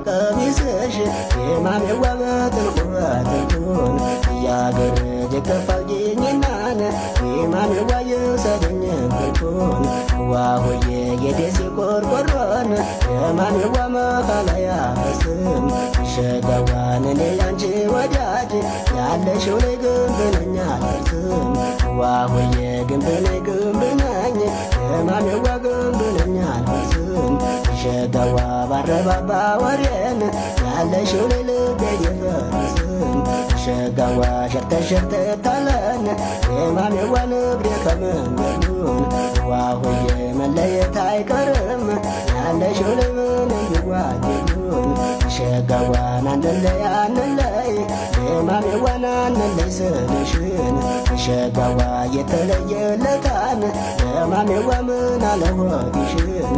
ቀሚስሽ የማሜዋ በጥልቁን እያገረደ ከፋልኝናን የማሜዋ የውሰደኝ እንቅልፉን ዋሆዬ የደሴ ቆርቆሮን የማሜዋ መካለያ ስም ሸጋዋን እኔ ያንቺ ወዳጅ ያለሽው ላይ ግንብ ነኝ አልደርስም ዋሆዬ ግንብ ነኝ ግንብ ነኝ የማሜዋ ግንብ ነኝ አልደርስም ሸጋዋ ባረባባ ወሬን ያለሽው ላይ ልቤ የፈርስም ሸጋዋ ሸርተሸርተታለን የማሜዋ ንግዴ ከመንገዱን ዋሆዬ መለየት አይቀርም ያለሽው ላይ ምን እንዲዋደዱን ሸጋዋን አንለይ አንለይ የማሜዋን አንለይ ስልሽን ሸጋዋ የተለየለታን የማሜዋ ምን አለሆድሽን